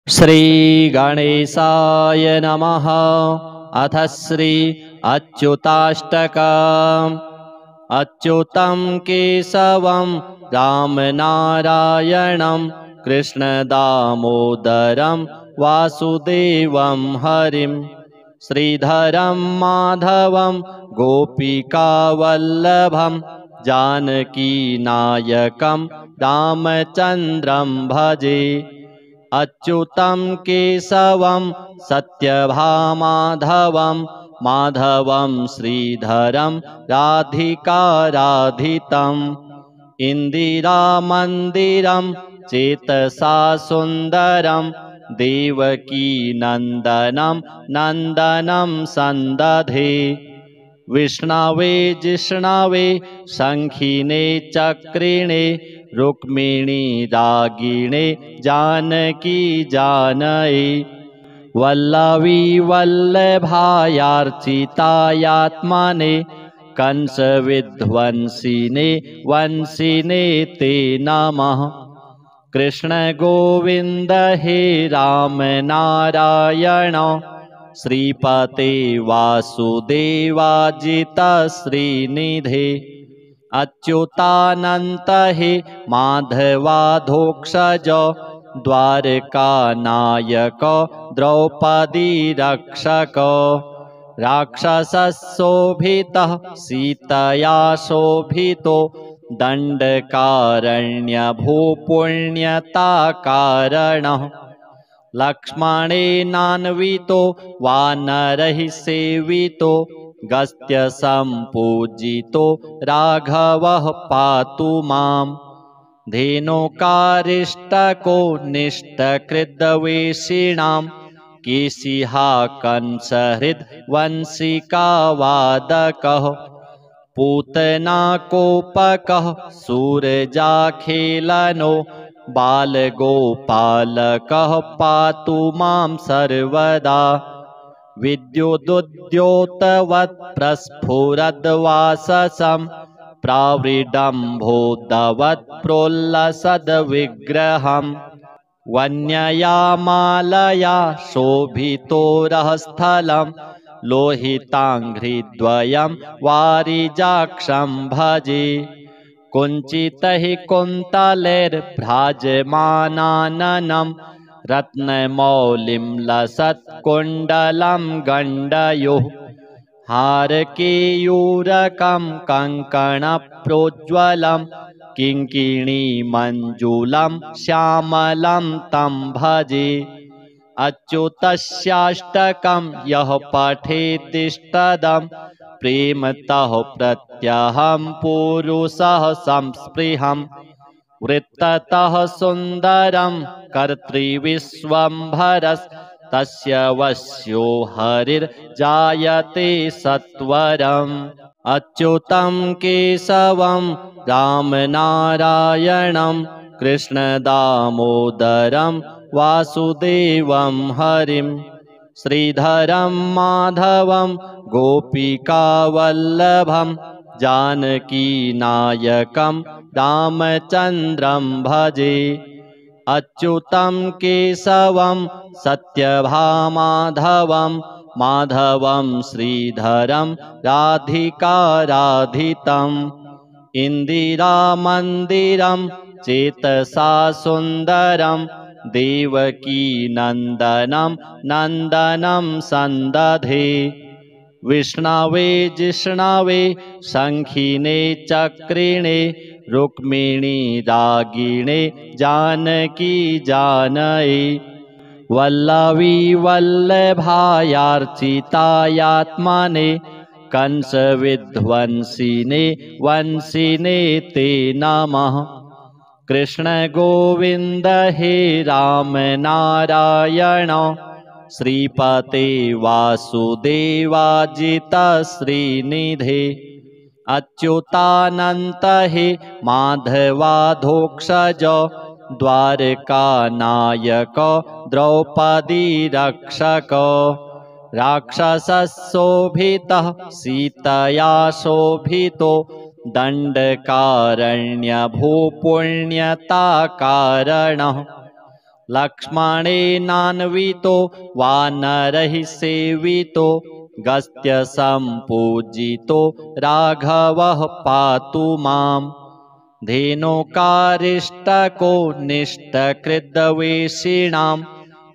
श्रीगणेशाय नमः। अथ श्री अच्युताष्टकम्। अच्युतं केशवं रामनारायणं कृष्णदामोदरं वासुदेवं हरिं श्रीधरं माधवं गोपिकावल्लभं जानकीनायकं रामचन्द्रं भजे। अच्युतं केशवं सत्यभामाधवं माधवं श्रीधरं राधिकाराधितम् इन्दिरामन्दिरं चेतसा सुन्दरं देवकीनन्दनं नन्दनं सन्दधे। विष्णवे जिष्णवे शङ्खिने चक्रिणे रुक्मिणी रागिणे जानकी जानये। वल्लवी वल्लभायार्चितायात्मने कंसविध्वंसिने वंशिने ते नमः। कृष्ण गोविन्द हे राम नारायण श्रीपते वासुदेवाजित श्रीनिधे। अच्युतानन्त हे माधवाधोक्षज द्वारकानायक द्रौपदी रक्षक। राक्षसशोभितः सीतया शोभितो दण्डकारण्यभूपुण्यताकारणः। लक्ष्मणेनान्वितो वानरैः सेवितो गस्त्यसम्पूजितो राघवः पातु माम्। धेनुकारिष्टको निष्टकृद्वेषिणां केशिहा कंसहृद्वंशिकावादकः। पूतनाकोपकः सूरजाखेलनो बालगोपालकः पातु मां सर्वदा। विद्युदुद्योतवत् प्रस्फुरद्वाससं प्राविडम्भोदवत् प्रोल्लसद्विग्रहम्। वन्यया मालया शोभितोरःस्थलं लोहिताङ्घ्रिद्वयं वारिजाक्षं भजे। कुञ्चितैः कुन्तलैर्भ्राजमानाननं रत्नमौलिं लसत्कुण्डलं गण्डयोः। हारकेयूरकं कङ्कणप्रोज्ज्वलं किङ्किणीमञ्जुलं श्यामलं तं भजे। अच्युतस्याष्टकं यः पठेतिष्टदं प्रेमतः प्रत्यहं पुरुषः संस्पृहम्। वृत्ततः सुन्दरं कर्तृविश्वम्भरस्तस्य वश्यो हरिर्जायते सत्वरम्। अच्युतं केशवं रामनारायणं कृष्णदामोदरं वासुदेवं हरिं श्रीधरं माधवं गोपिकावल्लभं जानकीनायकं रामचन्द्रं भजे। अच्युतं केशवं सत्यभामाधवं माधवं श्रीधरं राधिकाराधितम् इन्दिरामन्दिरं चेतसा सुन्दरं देवकीनन्दनं नन्दनं सन्दधे। विष्णवे जिष्णवे शङ्खिने चक्रिणे रुक्मिणी रागिणे जानकी जानये। वल्लवी वल्लभायार्चितायात्मने कंसविध्वंसिने वंशिने ते नमः। कृष्ण गोविन्द हे राम नारायण श्रीपते वासुदेवाजित श्रीनिधे। अच्युतानन्त हे माधवाधोक्षज द्वारकानायक द्रौपदी रक्षक। राक्षसशोभितः सीतया शोभितो दण्डकारण्यभूपुण्यताकारणः। लक्ष्मणेनान्वितो वानरैः सेवितो गस्त्य सम्पूजितो राघवः पातु माम् धेनुकारिष्टको निष्टकृद्वेषिणां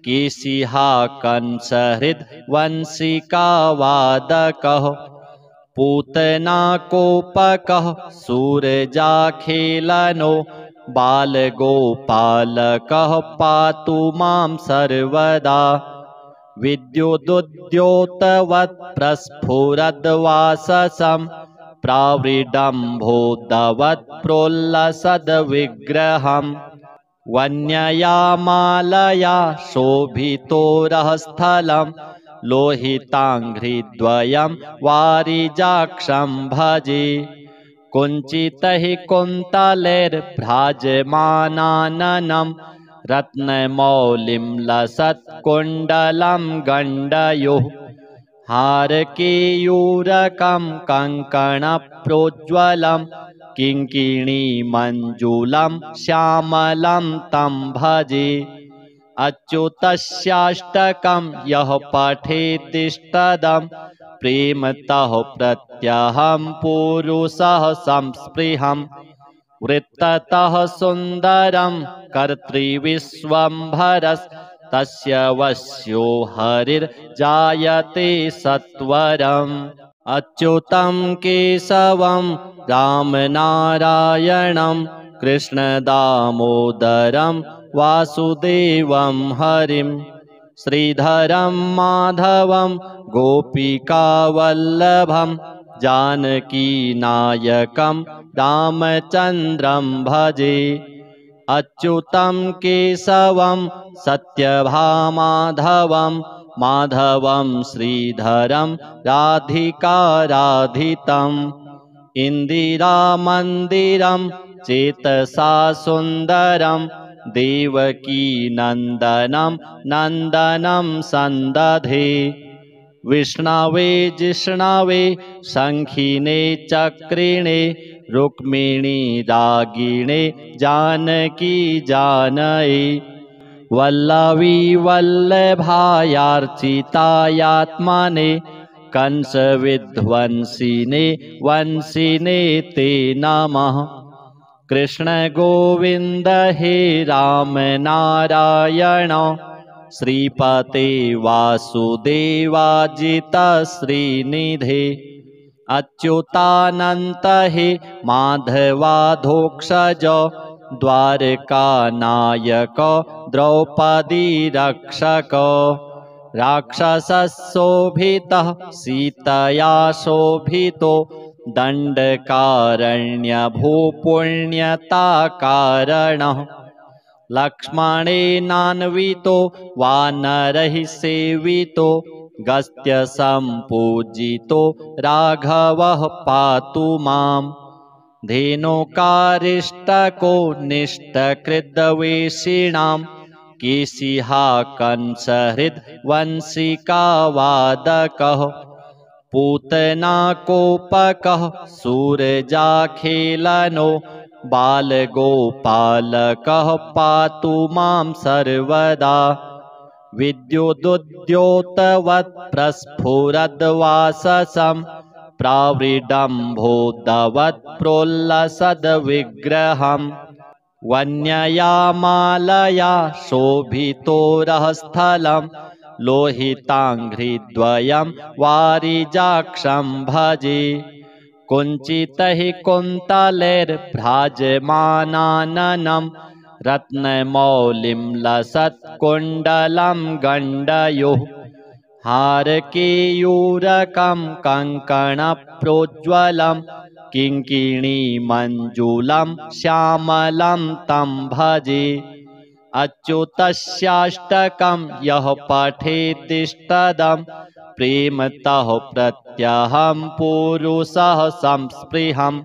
केशिहा कंसहृद्वंशिकावादकः पूतनाकोपकः सूरजाखेलनो बालगोपालकः पातु मां सर्वदा विद्युदुद्योतवत् प्रस्फुरद्वाससं प्राविडम्भोदवत् प्रोल्लसद्विग्रहम् वन्यया मालया शोभितोरःस्थलं लोहिताङ्घ्रिद्वयं वारिजाक्षं भजे कुञ्चितैः कुन्तलैर्भ्राजमानाननं रत्नमौलिं लसत्कुण्डलं गण्डयोः हारकेयूरकं कङ्कणप्रोज्ज्वलं किङ्किणीमञ्जुलं श्यामलं तं भजे अच्युतस्याष्टकं यः पठेतिष्टदं प्रेमतः प्रत्यहं पुरुषः संस्पृहम् वृत्ततः सुन्दरं कर्तृविश्वम्भरस्तस्य वश्यो हरिर्जायते सत्वरम् अच्युतं केशवं रामनारायणं कृष्णदामोदरं वासुदेवं हरिं श्रीधरं माधवं गोपिकावल्लभं जानकीनायकं रामचन्द्रं भजे अच्युतं केशवं सत्यभामाधवं माधवं श्रीधरं राधिकाराधितम् इन्दिरामन्दिरं चेतसा सुन्दरं देवकीनन्दनं नन्दनं सन्दधे विष्णवे जिष्णवे शङ्खिने चक्रिणे रुक्मिणी रागिणे जानकी जानये वल्लवी वल्लभायार्चितायात्मने कंसविध्वंसिने वंशिने ते नमः कृष्ण गोविन्द हे राम नारायण श्रीपते वासुदेवाजित श्रीनिधे अच्युतानन्त हे माधवाधोक्षज द्वारकानायक द्रौपदी रक्षक राक्षसशोभितः सीतया शोभितो दण्डकारण्यभूपुण्यताकारणः लक्ष्मणेनान्वितो वानरैः सेवितो गस्त्य सम्पूजितो राघवः पातु माम् धेनुकारिष्टको निष्टकृद्वेषिणां केशिहा कंसहृद्वंशिकावादकः पूतनाकोपकः सूरजाखेलनो बालगोपालकः पातु मां सर्वदा विद्युदुद्योतवत् प्रस्फुरद्वाससं प्राविडम्भोदवत् प्रोल्लसद्विग्रहम् वन्यया मालया शोभितोरःस्थलं लोहिताङ्घ्रिद्वयं वारिजाक्षं भजे कुञ्चितैः कुन्तलैर्भ्राजमानाननं रत्नमौलिं लसत्कुण्डलं गण्डयोः हारकेयूरकं कङ्कणप्रोज्ज्वलं किङ्किणीमञ्जुलं श्यामलं तं भजे अच्युतस्याष्टकं यः पठेतिष्टदं प्रेमतः प्रत्यहं पुरुषः संस्पृहम्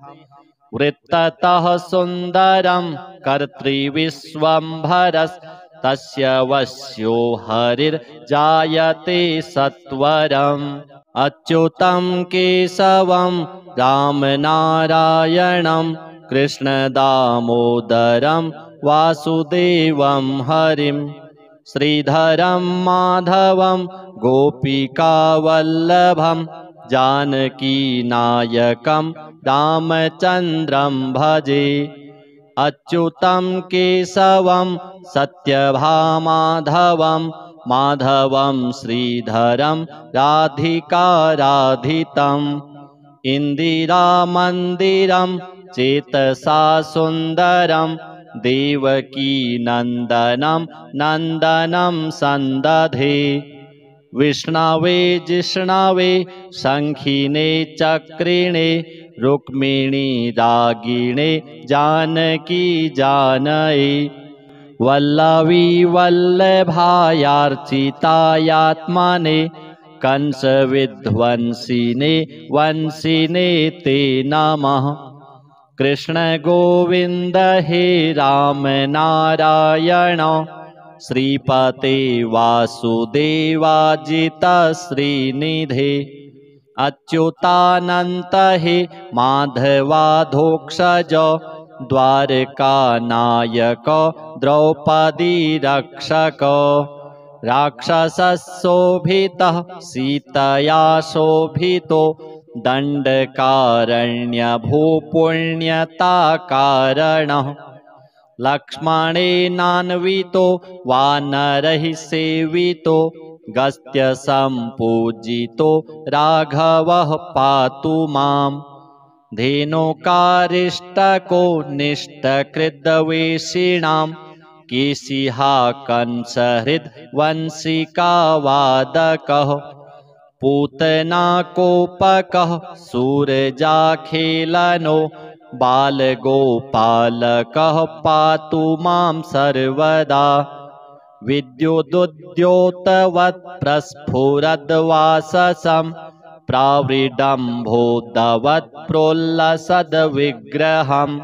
वृत्ततः सुन्दरं कर्तृविश्वम्भरस्तस्य वश्यो हरिर्जायते सत्वरम् अच्युतं केशवं रामनारायणं कृष्णदामोदरं वासुदेवं हरिं श्रीधरं माधवं गोपिकावल्लभं जानकीनायकं रामचन्द्रं भजे। अच्युतं केशवं सत्यभामाधवं माधवं श्रीधरं राधिकाराधितम्। इन्दिरामन्दिरं चेतसा सुन्दरं देवकीनन्दनं नन्दनं सन्दधे। विष्णवे जिष्णवे शङ्खिने चक्रिणे रुक्मिणी रागिणे जानकी जानये। वल्लवी वल्लभायार्चितायात्मने कंसविध्वंसिने वंसिने ते नमः। कृष्ण गोविन्द हे राम नारायण श्रीपते वासुदेवाजित श्रीनिधे। अच्युतानन्त हे माधवाधोक्षज द्वारकानायक द्रौपदी रक्षक। राक्षसशोभितः सीतया शोभितो दण्डकारण्यभूपुण्यताकारणः। लक्ष्मणेनान्वितो वानरैः सेवितो गस्त्यसम्पूजितो राघवः पातु माम्। धेनुकारिष्टको निष्टकृद्वेषिणां केशिहा कंसहृद्वंशिकावादकः। पूतनाकोपकः सूरजाखेलनो बालगोपालकः पातु मां सर्वदा। विद्युदुद्योतवत् प्रस्फुरद्वाससं प्रावृडम्भोदवत् प्रोल्लसद्विग्रहम्।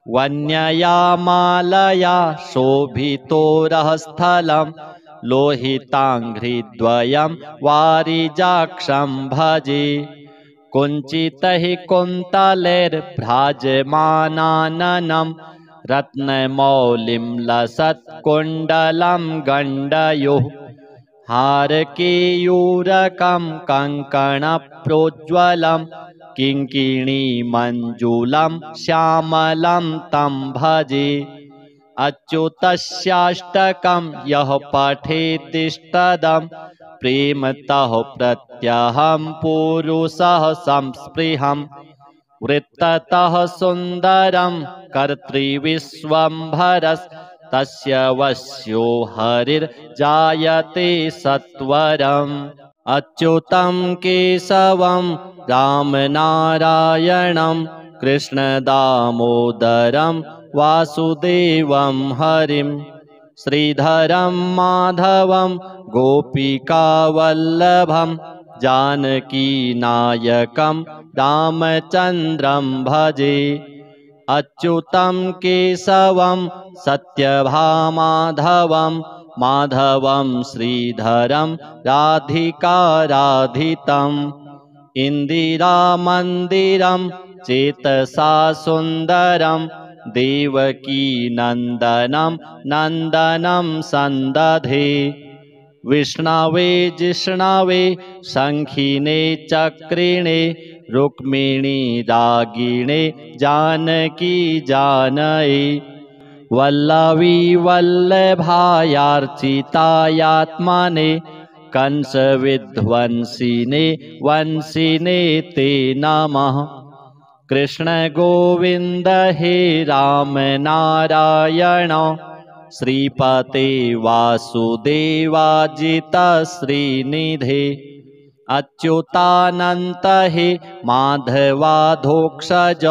वन्यया मालया शोभितोरःस्थलं लोहिताङ्घ्रिद्वयं वारिजाक्षं भजे। कुञ्चितैः कुन्तलैर्भ्राजमानाननं रत्नमौलिं लसत्कुण्डलं गण्डयोः। हारकेयूरकं कङ्कणप्रोज्ज्वलं किङ्किणीमञ्जुलं श्यामलं तं भजे। अच्युतस्याष्टकं यः पठेतिष्टदं प्रेमतः प्रत्यहं पुरुषः संस्पृहम्। वृत्ततः सुन्दरं कर्तृविश्वम्भरस्तस्य वश्यो हरिर्जायते सत्वरम्। अच्युतं केशवं रामनारायणं कृष्णदामोदरं वासुदेवं हरिं। श्रीधरं माधवं गोपिकावल्लभं जानकीनायकं रामचन्द्रं भजे। अच्युतं केशवं सत्यभामाधवं माधवं श्रीधरं राधिकाराधितम्। इन्दिरामन्दिरं चेतसा सुन्दरं देवकीनन्दनं नन्दनं सन्दधे। विष्णवे जिष्णवे शङ्खिने चक्रिणे रुक्मिणी रागिणे जानकी जानये। वल्लवी वल्लभायार्चितायात्मने कंसविध्वंसिने वंसिने ते नमः। कृष्ण गोविन्द हे राम नारायण श्रीपते वासुदेवाजित श्रीनिधे। अच्युतानन्त हे माधवाधोक्षज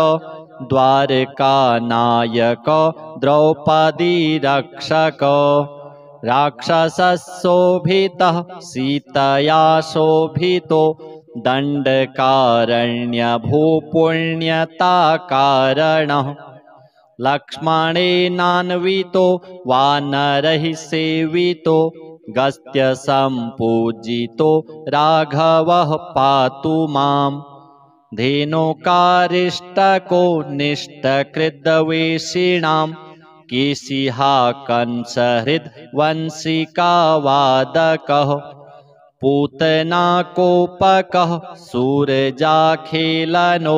द्वारकानायक द्रौपदी रक्षक। राक्षसशोभितः सीतया शोभितो दण्डकारण्यभूपुण्यताकारणः। लक्ष्मणेनान्वितो वानरैः सेवितो गस्त्यसम्पूजितो राघवः पातु माम्। धेनुकारिष्टको निष्टकृद्वेषिणां केशिहा कंसहृद्वंशिकावादकः पूतनाकोपकः सूरजाखेलनो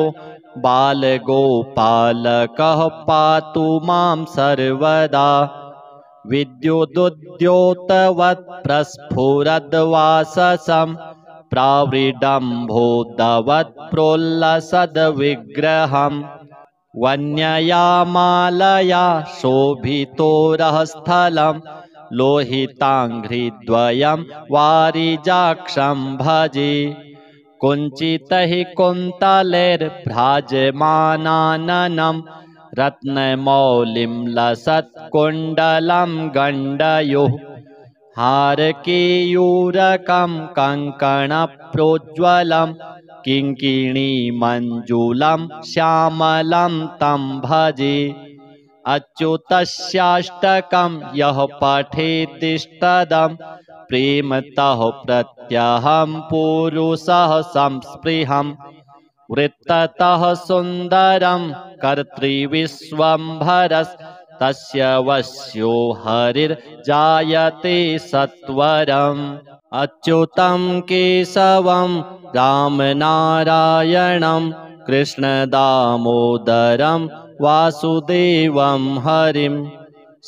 बालगोपालकः पातु मां सर्वदा विद्युदुद्योतवत् प्रस्फुरद्वाससं प्राविडम्भोदवत् प्रोल्लसद्विग्रहम् वन्यया मालया शोभितोरःस्थलं लोहिताङ्घ्रिद्वयं वारिजाक्षं भजे कुञ्चितैः कुन्तलैर्भ्राजमानाननं रत्नमौलिं लसत्कुण्डलं गण्डयोः हारकेयूरकं कङ्कणप्रोज्ज्वलं किङ्किणीमञ्जुलं श्यामलं तं भजे अच्युतस्याष्टकं यः पठेतिष्टदं प्रेमतः प्रत्यहं पुरुषः संस्पृहं वृत्ततः सुन्दरं कर्तृविश्वम्भरस्तस्य वश्यो हरिर्जायते सत्वरम् अच्युतं केशवं रामनारायणं कृष्णदामोदरं वासुदेवं हरिं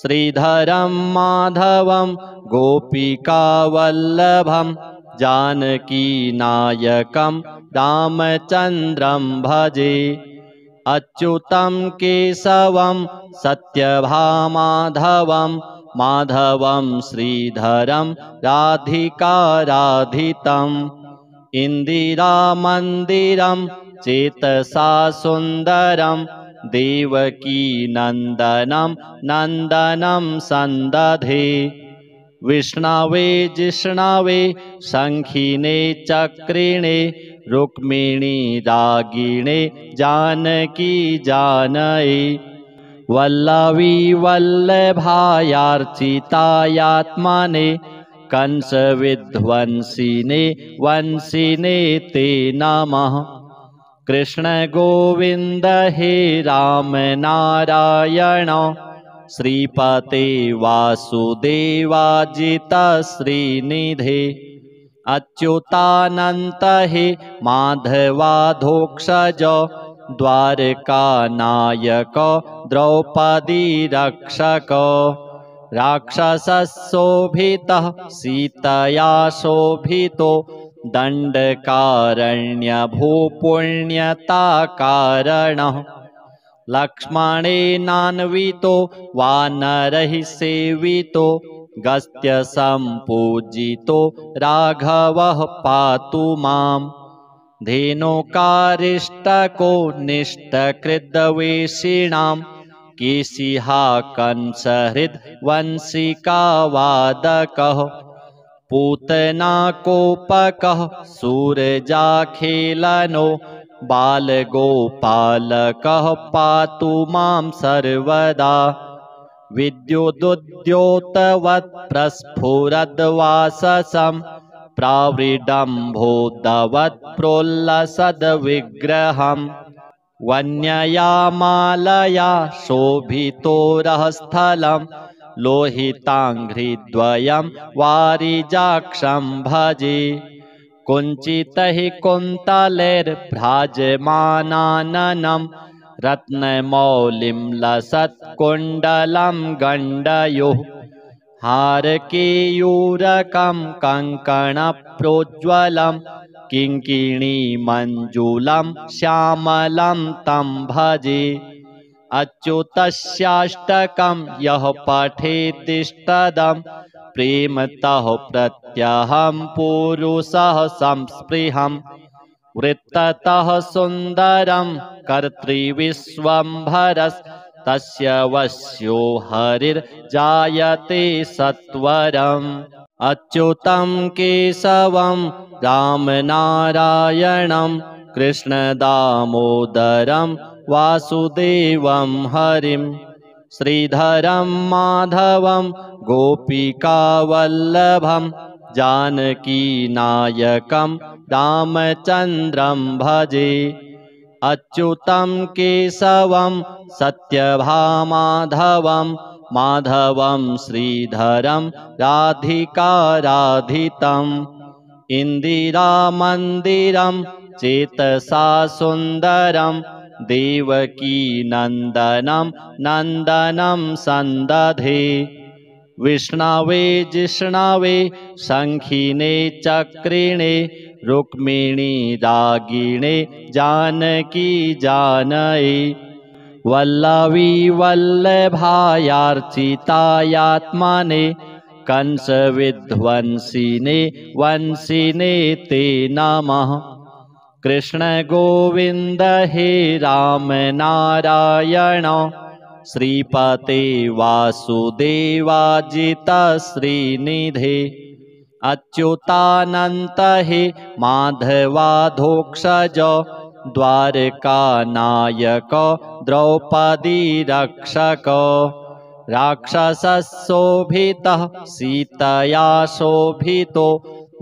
श्रीधरं माधवं गोपिकावल्लभं जानकीनायकं रामचन्द्रं भजे अच्युतं केशवं सत्यभामाधवं माधवं श्रीधरं राधिकाराधितम् इन्दिरामन्दिरं चेतसा सुन्दरं देवकीनन्दनं नन्दनं सन्दधे विष्णवे जिष्णवे शङ्खिने चक्रिणे रुक्मिणी रागिणे जानकी जानये वल्लवी वल्लभायार्चितायात्मने कंसविध्वंसिने वंशिने ते नमः कृष्ण गोविन्द हे राम नारायण श्रीपते वासुदेवाजित श्रीनिधे अच्युतानन्त हे माधवाधोक्षज द्वारकानायक द्रौपदी रक्षक राक्षसशोभितः सीतया शोभितो दण्डकारण्यभूपुण्यताकारणः लक्ष्मणेनान्वितो वानरैः सेवितो गस्त्यसम्पूजितो राघवः पातु माम् धेनुकारिष्टको निष्टकृद्वेषिणां केशिहा कंसहृद्वंशिकावादकः पूतनाकोपकः सूरजाखेलनो बालगोपालकः पातु मां सर्वदा विद्युदुद्योतवत् प्रस्फुरद्वाससं प्राविडम्भोदवत् प्रोल्लसद्विग्रहम् वन्यया मालया शोभितोरःस्थलं लोहिताङ्घ्रिद्वयं वारिजाक्षं भजे कुञ्चितैः कुन्तलैर्भ्राजमानाननं रत्नमौलिं लसत्कुण्डलं गण्डयोः हारकेयूरकं कङ्कणप्रोज्ज्वलं किङ्किणीमञ्जुलं श्यामलं तं भजे अच्युतस्याष्टकं यः पठेतिष्टदं प्रेमतः प्रत्यहं पुरुषः संस्पृहं वृत्ततः सुन्दरं कर्तृविश्वम्भरस्तस्य वश्यो हरिर्जायते सत्वरम् अच्युतं केशवं रामनारायणं कृष्णदामोदरं वासुदेवं हरिं श्रीधरं माधवं गोपिकावल्लभं जानकीनायकं रामचन्द्रं भजे अच्युतं केशवं सत्यभामाधवं माधवं श्रीधरं राधिकाराधितम् इन्दिरामन्दिरं चेतसा सुन्दरं देवकीनन्दनं नन्दनं सन्दधे विष्णवे जिष्णवे शङ्खिने चक्रिणे रुक्मिणी रागिणे जानकी जानये वल्लवी वल्लभायार्चितायात्मने कंसविध्वंसिने वंसिने ते नमः कृष्ण गोविन्द हे राम नारायण श्रीपते वासुदेवाजित श्रीनिधे अच्युतानन्त हे माधवाधोक्षज द्वारकानायक द्रौपदी रक्षक राक्षसशोभितः सीतया शोभितो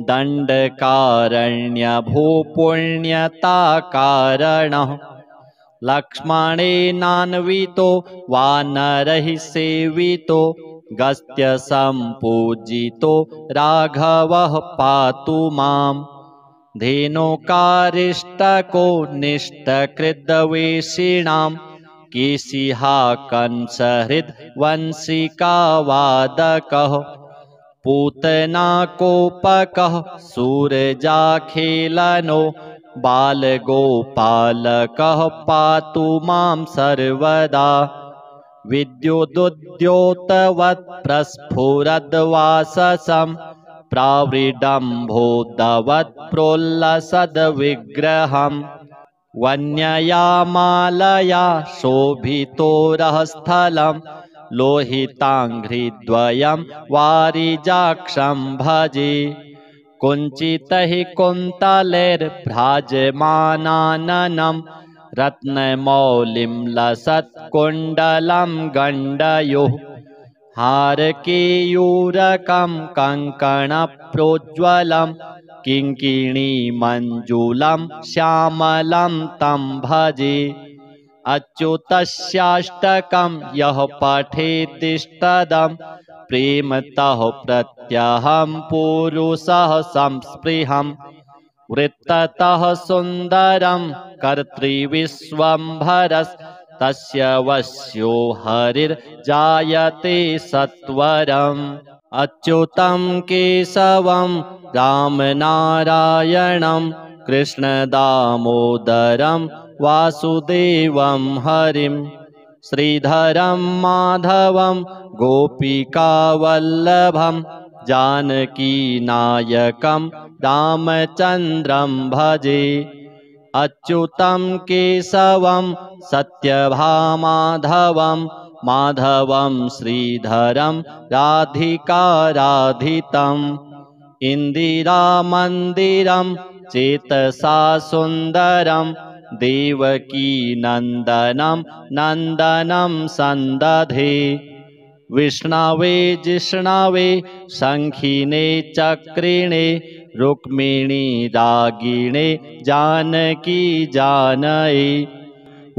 दण्डकारण्यभूपुण्यताकारणः लक्ष्मणेनान्वितो वानरैः सेवितो गस्त्यसम्पूजितो राघवः पातु माम् धेनुकारिष्टको निष्टकृद्वेषिणां केशिहा कंसहृद्वंशिकावादकः पूतनाकोपकः सूरजाखेलनो बालगोपालकः पातु मां सर्वदा विद्युदुद्योतवत् प्रस्फुरद्वाससं प्रावृडम्भोदवत् प्रोल्लसद्विग्रहम् वन्यया मालया शोभितोरःस्थलं लोहिताङ्घ्रिद्वयं वारिजाक्षं भजे कुञ्चितैः कुन्तलैर्भ्राजमानाननं रत्नमौलिं लसत्कुण्डलं गण्डयोः हारकेयूरकं कङ्कणप्रोज्ज्वलं किङ्किणीमञ्जुलं श्यामलं तं भजे अच्युतस्याष्टकं यः पठेदिष्टदं प्रेमतः प्रत्यहं पुरुषः संस्पृहं वृत्ततः सुन्दरं कर्तृविश्वम्भरस्तस्य वश्यो हरिर्जायते सत्वरम् अच्युतं केशवं रामनारायणं कृष्णदामोदरं वासुदेवं हरिं श्रीधरं माधवं गोपिकावल्लभं जानकीनायकं रामचन्द्रं भजे अच्युतं केशवं सत्यभामाधवं माधवं श्रीधरं राधिकाराधितम् इन्दिरामन्दिरं चेतसा सुन्दरं देवकीनन्दनं नन्दनं सन्दधे विष्णवे जिष्णवे शङ्खिने चक्रिणे रुक्मिणी रागिणे जानकी जानये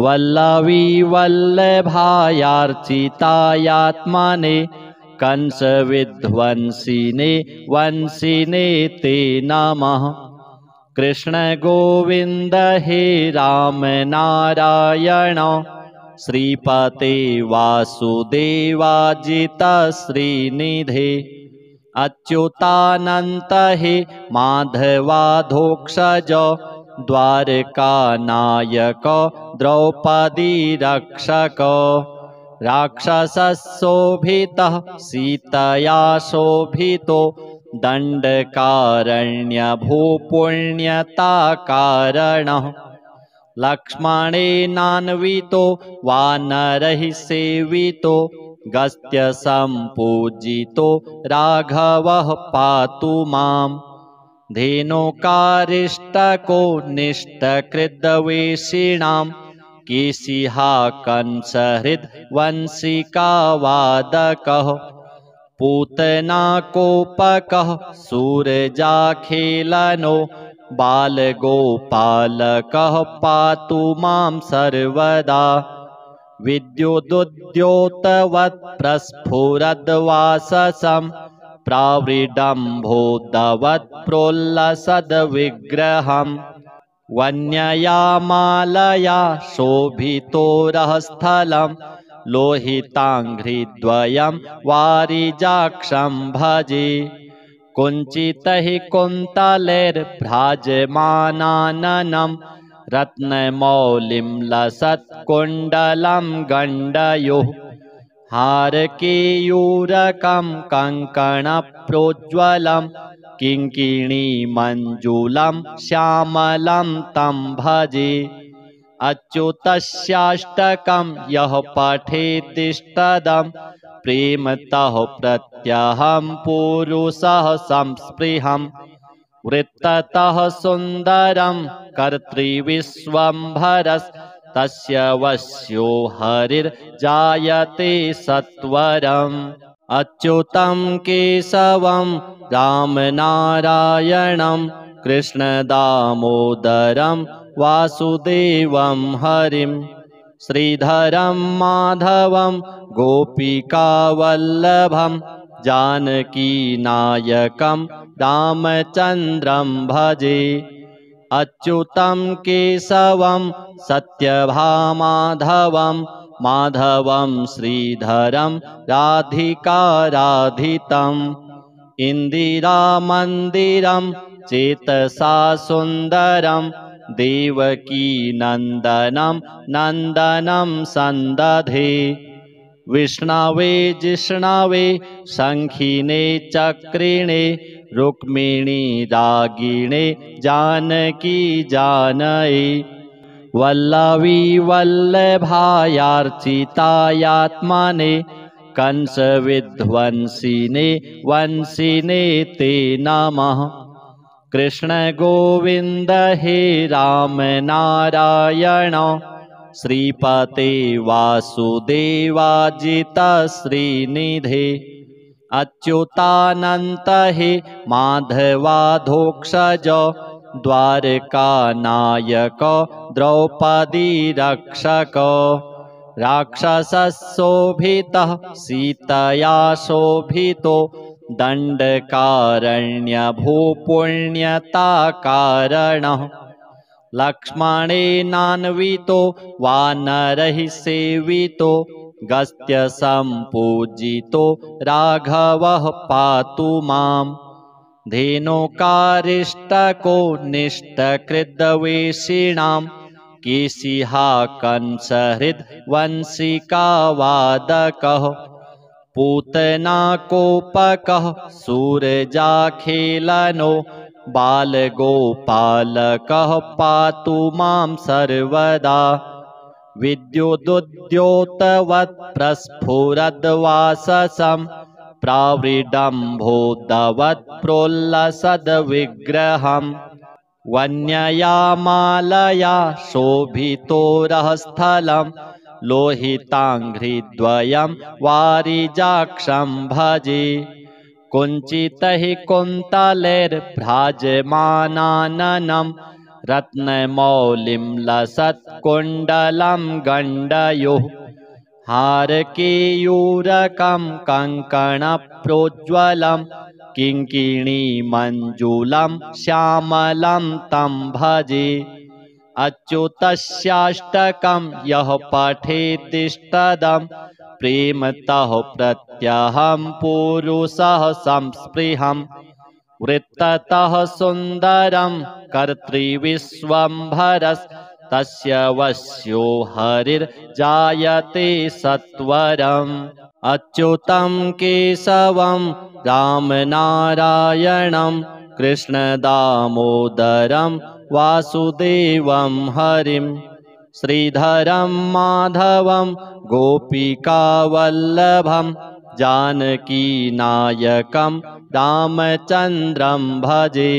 वल्लवी वल्लभायार्चितायात्मने कंसविध्वंसिने वंसिने ते नमः कृष्ण गोविन्द हे राम नारायण श्रीपते वासुदेवाजित श्रीनिधे अच्युतानन्त हे माधवाधोक्षज द्वारकानायक द्रौपदी रक्षक राक्षसशोभितः सीतया शोभितो दण्डकारण्यभूपुण्यताकारणः लक्ष्मणेनान्वितो वानरैः सेवितो गस्त्यसम्पूजितो राघवः पातु माम् धेनुकारिष्टको निष्टकृद्वेषिणां केशिहा कंसहृद्वंशिकावादकः पूतनाकोपकः सूरजाखेलनो बालगोपालकः पातु मां सर्वदा विद्युदुद्योतवत् प्रस्फुरद्वाससं प्राविडम्भोदवत् प्रोल्लसद्विग्रहम् वन्यया मालया शोभितोरःस्थलं लोहिताङ्घ्रिद्वयं वारिजाक्षं भजे कुञ्चितैः कुन्तलैर्भ्राजमानाननं रत्नमौलिं लसत्कुण्डलं गण्डयोः हारकेयूरकं कङ्कणप्रोज्ज्वलं किङ्किणीमञ्जुलं श्यामलं तं भजे अच्युतस्याष्टकं यः पठेतिष्टदं प्रेमतः प्रत्यहं पुरुषः संस्पृहम् वृत्ततः सुन्दरं कर्तृविश्वम्भरस्तस्य वश्यो हरिर्जायते सत्वरम् अच्युतं केशवं रामनारायणं कृष्णदामोदरं वासुदेवं हरिं श्रीधरं माधवं गोपिकावल्लभं जानकीनायकं रामचन्द्रं भजे अच्युतं केशवं सत्यभामाधवं माधवं श्रीधरं राधिकाराधितम् इन्दिरामन्दिरं चेतसा सुन्दरं देवकीनन्दनं नन्दनं सन्दधे विष्णवे जिष्णवे शङ्खिने चक्रिणे रुक्मिणी रागिणे जानकी जानये वल्लवी वल्लभायार्चितायात्मने कंसविध्वंसिने वंसिने ते नमः कृष्ण गोविन्द हे राम नारायण श्रीपते वासुदेवाजित श्रीनिधे अच्युतानन्त हे माधवाधोक्षज द्वारकानायक द्रौपदी रक्षक राक्षसशोभितः सीतया शोभितो दण्डकारण्यभूपुण्यताकारणः लक्ष्मणेनान्वितो वानरैः सेवितो गस्त्यसम्पूजितो राघवः पातु माम् धेनुकारिष्टको निष्टकृद्वेषिणां केशिहा कंसहृद्वंशिकावादकः पूतनाकोपकः सूरजाखेलनो बालगोपालकः पातु मां सर्वदा विद्युदुद्योतवत् प्रस्फुरद्वाससं प्राविडम्भोदवत् प्रोल्लसद्विग्रहम् वन्यया मालया शोभितोरःस्थलं लोहिताङ्घ्रिद्वयं वारिजाक्षं भजे कुञ्चितैः कुन्तलैर्भ्राजमानाननं रत्नमौलिं लसत्कुण्डलं गण्डयोः हारकेयूरकं कङ्कणप्रोज्ज्वलं किङ्किणीमञ्जुलं श्यामलं तं भजे अच्युतस्याष्टकं यः पठेतिष्टदं प्रेमतः प्रत्यहं पुरुषः संस्पृहम् वृत्ततः सुन्दरं कर्तृविश्वम्भरस्तस्य वश्यो हरिर्जायते सत्वरम् अच्युतं केशवं रामनारायणं कृष्णदामोदरं वासुदेवं हरिं श्रीधरं माधवं गोपिकावल्लभं जानकीनायकं रामचन्द्रं भजे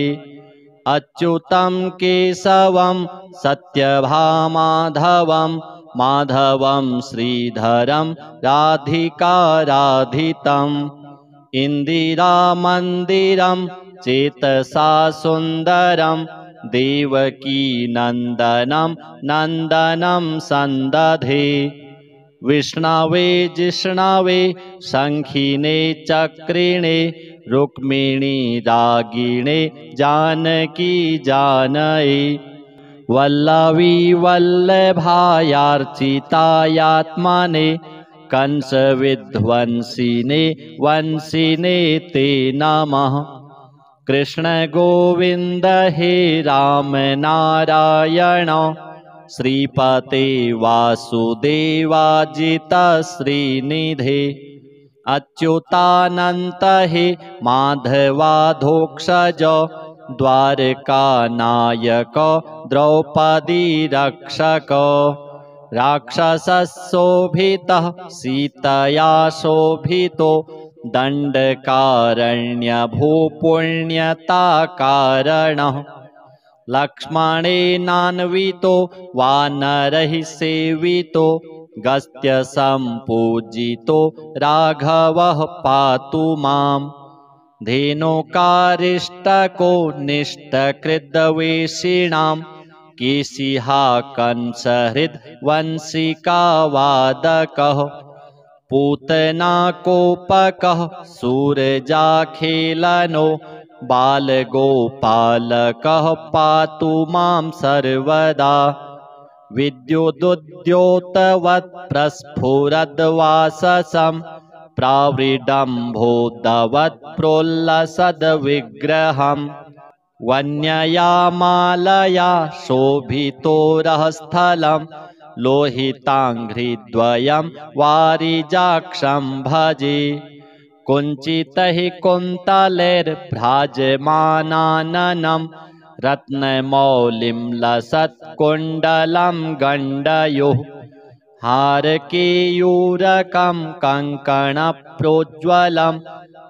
अच्युतं केशवं सत्यभामाधवं माधवं श्रीधरं राधिकाराधितम् इन्दिरामन्दिरं चेतसा सुन्दरं देवकीनन्दनं नन्दनं सन्दधे विष्णवे जिष्णवे शङ्खिने चक्रिणे रुक्मिणी रागिणे जानकी जानये वल्लवी वल्लभायार्चितायात्मने कंसविध्वंसिने वंसिने ते नमः। कृष्ण गोविंद हे राम नारायण श्रीपते वासुदेवाजित श्रीनिधे अच्युतानंत हे माधवाधोक्षज द्वारकानायक द्रौपदी रक्षक राक्षसशोभितः सीतया शोभितो दण्डकारण्यभूपुण्यताकारणः लक्ष्मणेनान्वितो वानरैः सेवितो गस्त्यसम्पूजितो राघवः पातु माम् धेनुकारिष्टको निष्टकृद्वेषिणां केशिहा कंसहृद्वंशिकावादकः पूतनाकोपकः सूरजाखेलनो बालगोपालकः पातु मां सर्वदा विद्युदुद्योतवत् प्रस्फुरद्वाससं प्रावृडम्भोदवत् प्रोल्लसद्विग्रहम् वन्यया मालया शोभितोरःस्थलं लोहिताङ्घ्रिद्वयं वारिजाक्षं भजे कुञ्चितैः कुन्तलैर्भ्राजमानाननं रत्नमौलिं लसत्कुण्डलं गण्डयोः हारकेयूरकं कङ्कणप्रोज्ज्वलं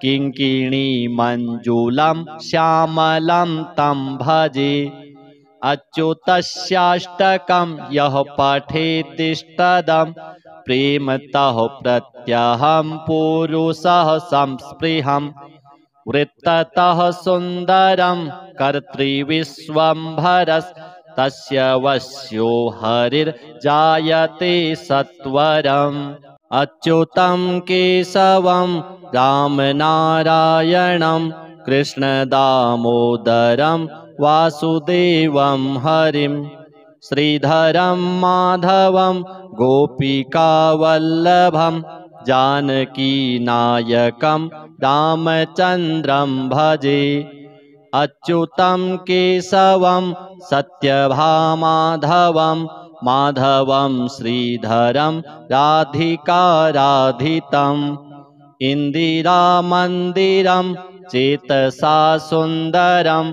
किङ्किणीमञ्जुलं श्यामलं तं भजे अच्युतस्याष्टकं यः पठेतिष्टदं प्रेमतः प्रत्यहं पुरुषः संस्पृहम् वृत्ततः सुन्दरं कर्तृविश्वम्भरस्तस्य वश्यो हरिर्जायते सत्वरम् अच्युतं केशवं रामनारायणं कृष्णदामोदरं वासुदेवं हरिं श्रीधरं माधवं गोपिकावल्लभं जानकीनायकं रामचन्द्रं भजे अच्युतं केशवं सत्यभामाधवं माधवं श्रीधरं राधिकाराधितम् इन्दिरामन्दिरं चेतसा सुन्दरं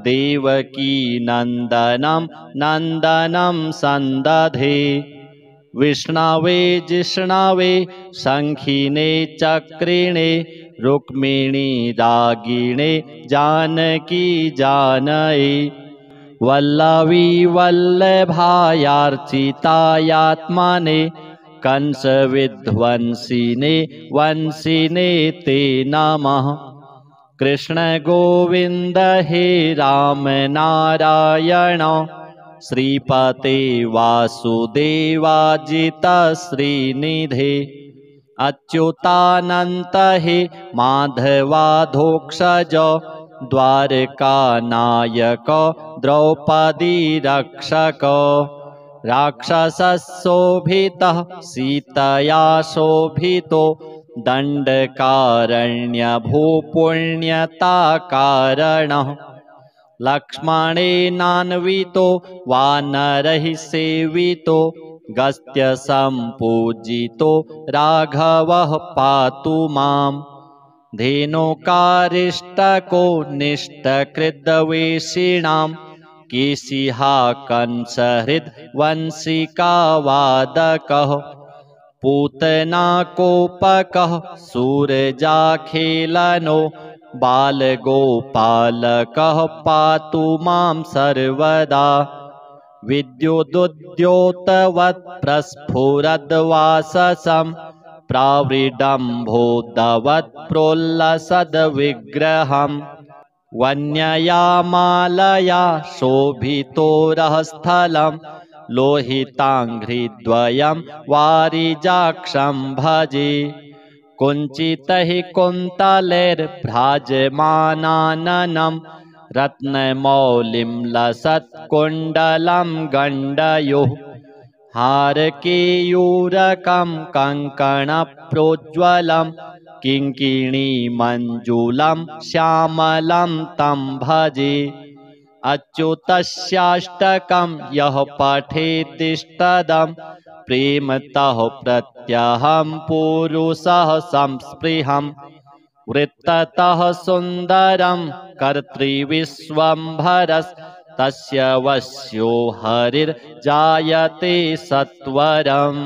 देवकीनन्दनं नन्दनं सन्दधे विष्णवे जिष्णवे शङ्खिने चक्रिणे रुक्मिणी रागिणे जानकी जानये वल्लवी वल्लभायार्चितायात्मने कंसविध्वंसिने वंसिने ते नमः। कृष्ण गोविंद हे राम नारायण श्रीपते वासुदेवाजित श्रीनिधे अच्युतानंत हे माधवाधोक्षज द्वारकानायक द्रौपदी रक्षक राक्षसशोभितः सीतया शोभितो दण्डकारण्यभूपुण्यताकारणः लक्ष्मणेनान्वितो वानरैः सेवितो गस्त्यसम्पूजितो राघवः पातु माम् धेनुकारिष्टको निष्टकृद्वेषिणां केशिहा कंसहृद्वंशिकावादकः पूतनाकोपकः सूरजाखेलनो बालगोपालकः पातु मां सर्वदा विद्युदुद्योतवत् प्रस्फुरद्वाससं प्रावृडम्भोदवत् प्रोल्लसद्विग्रहम् वन्यया मालया शोभितोरःस्थलं लोहिताङ्घ्रिद्वयं वारिजाक्षं भजे कुञ्चितैः कुन्तलैर्भ्राजमानाननं रत्नमौलिं लसत्कुण्डलं गण्डयोः हारकेयूरकं कङ्कणप्रोज्ज्वलं किङ्किणीमञ्जुलं श्यामलं तं भजे अच्युतस्याष्टकं यः पठेतिष्टदं प्रेमतः प्रत्यहं पुरुषः संस्पृहं वृत्ततः सुन्दरं कर्तृविश्वम्भरस्तस्य वश्यो हरिर्जायते सत्वरम्।